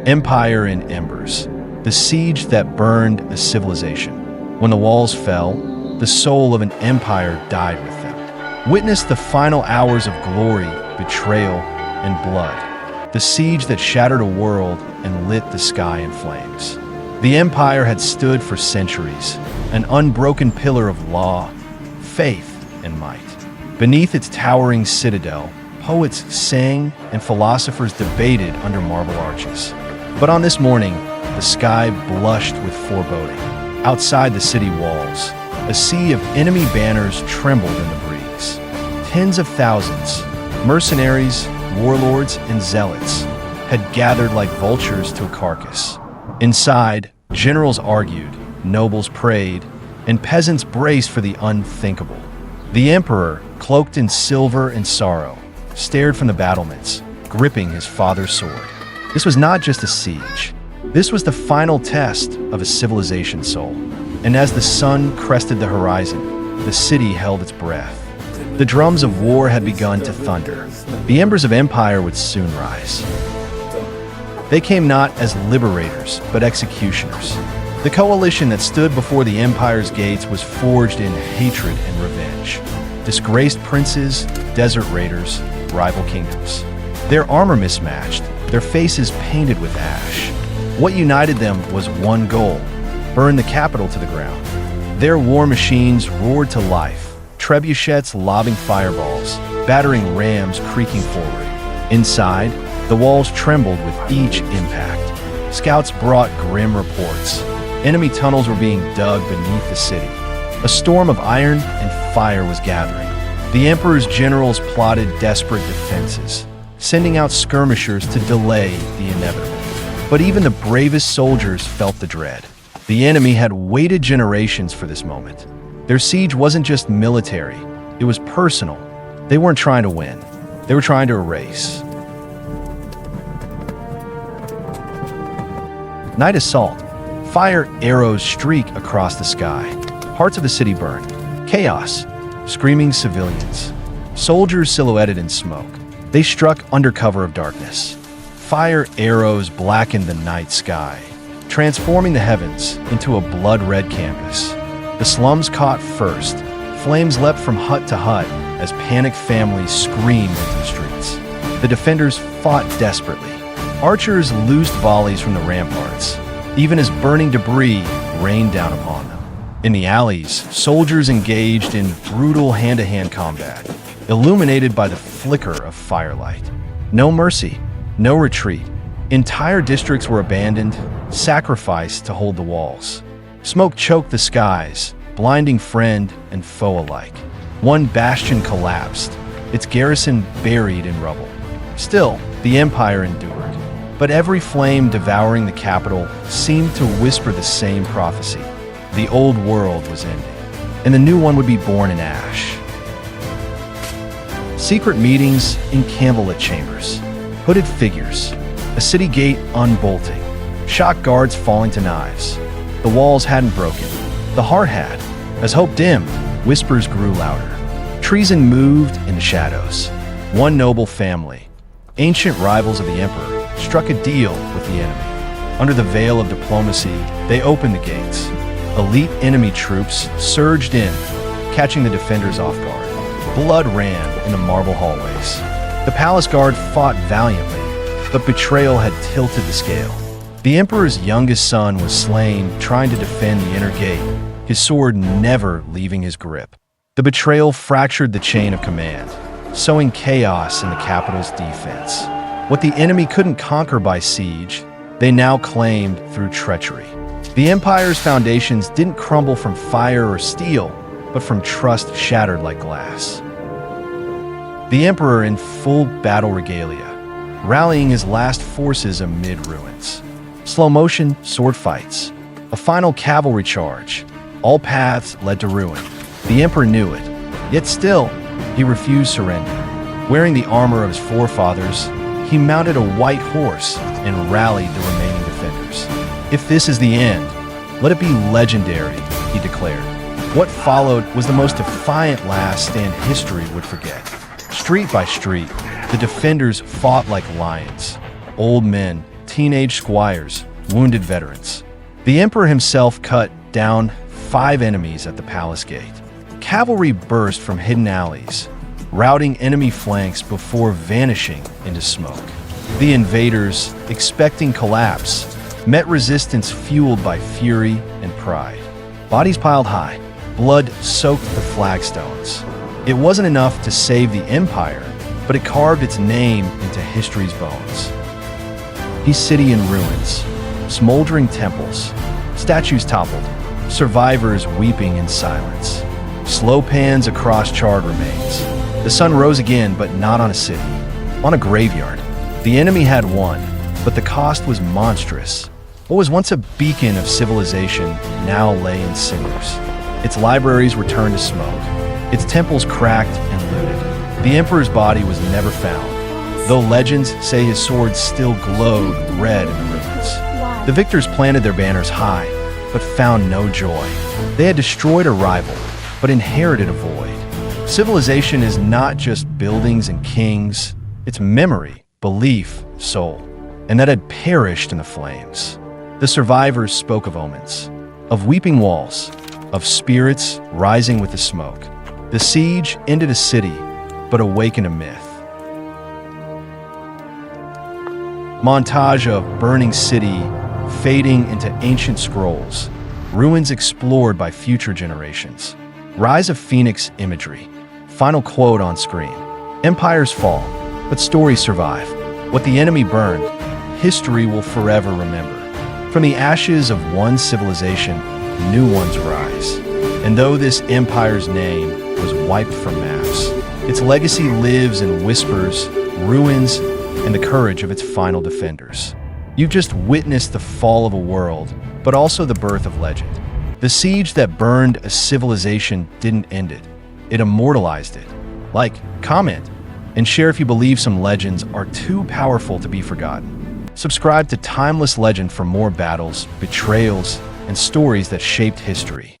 Empire in Embers, the siege that burned a civilization. When the walls fell, the soul of an empire died with them. Witness the final hours of glory, betrayal, and blood. The siege that shattered a world and lit the sky in flames. The empire had stood for centuries, an unbroken pillar of law, faith, and might. Beneath its towering citadel, poets sang and philosophers debated under marble arches. But on this morning, the sky blushed with foreboding. Outside the city walls, a sea of enemy banners trembled in the breeze. Tens of thousands, mercenaries, warlords, and zealots, had gathered like vultures to a carcass. Inside, generals argued, nobles prayed, and peasants braced for the unthinkable. The emperor, cloaked in silver and sorrow, stared from the battlements, gripping his father's sword. This was not just a siege. This was the final test of a civilization soul. And as the sun crested the horizon, the city held its breath. The drums of war had begun to thunder. The embers of empire would soon rise. They came not as liberators, but executioners. The coalition that stood before the empire's gates was forged in hatred and revenge. Disgraced princes, desert raiders, rival kingdoms. Their armor mismatched, their faces painted with ash. What united them was one goal: burn the capital to the ground. Their war machines roared to life, trebuchets lobbing fireballs, battering rams creaking forward. Inside, the walls trembled with each impact. Scouts brought grim reports. Enemy tunnels were being dug beneath the city. A storm of iron and fire was gathering. The emperor's generals plotted desperate defenses, sending out skirmishers to delay the inevitable. But even the bravest soldiers felt the dread. The enemy had waited generations for this moment. Their siege wasn't just military, it was personal. They weren't trying to win, they were trying to erase. Night assault. Fire arrows streak across the sky. Parts of the city burn. Chaos. Screaming civilians. Soldiers silhouetted in smoke. They struck under cover of darkness. Fire arrows blackened the night sky, transforming the heavens into a blood-red canvas. The slums caught first. Flames leapt from hut to hut as panicked families screamed into the streets. The defenders fought desperately. Archers loosed volleys from the ramparts, even as burning debris rained down upon them. In the alleys, soldiers engaged in brutal hand-to-hand combat, illuminated by the flicker of firelight. No mercy, no retreat. Entire districts were abandoned, sacrificed to hold the walls. Smoke choked the skies, blinding friend and foe alike. One bastion collapsed, its garrison buried in rubble. Still, the empire endured. But every flame devouring the capital seemed to whisper the same prophecy. The old world was ending, and the new one would be born in ash. Secret meetings in candlelit chambers. Hooded figures. A city gate unbolting. Shock guards falling to knives. The walls hadn't broken. The heart had. As hope dimmed, whispers grew louder. Treason moved in the shadows. One noble family, ancient rivals of the emperor, struck a deal with the enemy. Under the veil of diplomacy, they opened the gates. Elite enemy troops surged in, catching the defenders off guard. Blood ran in the marble hallways. The palace guard fought valiantly, but betrayal had tilted the scale. The emperor's youngest son was slain trying to defend the inner gate, his sword never leaving his grip. The betrayal fractured the chain of command, sowing chaos in the capital's defense. What the enemy couldn't conquer by siege, they now claimed through treachery. The empire's foundations didn't crumble from fire or steel, but from trust shattered like glass. The emperor in full battle regalia, rallying his last forces amid ruins. Slow motion sword fights, a final cavalry charge. All paths led to ruin. The emperor knew it, yet still, he refused surrender. Wearing the armor of his forefathers, he mounted a white horse and rallied the remaining defenders. If this is the end, let it be legendary, he declared. What followed was the most defiant last stand history would forget. Street by street, the defenders fought like lions. Old men, teenage squires, wounded veterans. The emperor himself cut down 5 enemies at the palace gate. Cavalry burst from hidden alleys, routing enemy flanks before vanishing into smoke. The invaders, expecting collapse, met resistance fueled by fury and pride. Bodies piled high, blood soaked the flagstones. It wasn't enough to save the empire, but it carved its name into history's bones. Peace City in ruins, smoldering temples, statues toppled, survivors weeping in silence. Slow pans across charred remains. The sun rose again, but not on a city, on a graveyard. The enemy had won, but the cost was monstrous. What was once a beacon of civilization now lay in cinders. Its libraries were turned to smoke, its temples cracked and looted. The emperor's body was never found, though legends say his sword still glowed red in the ruins. The victors planted their banners high, but found no joy. They had destroyed a rival, but inherited a void. Civilization is not just buildings and kings, it's memory, belief, soul, and that had perished in the flames. The survivors spoke of omens, of weeping walls, of spirits rising with the smoke. The siege ended a city, but awakened a myth. Montage of burning city fading into ancient scrolls, ruins explored by future generations. Rise of Phoenix imagery. Final quote on screen. Empires fall, but stories survive. What the enemy burned, history will forever remember. From the ashes of one civilization, new ones rise. And though this empire's name was wiped from maps, its legacy lives in whispers, ruins, and the courage of its final defenders. You've just witnessed the fall of a world, but also the birth of legend. The siege that burned a civilization didn't end it. It immortalized it. Like, comment, and share if you believe some legends are too powerful to be forgotten. Subscribe to Timeless Legend for more battles, betrayals, and stories that shaped history.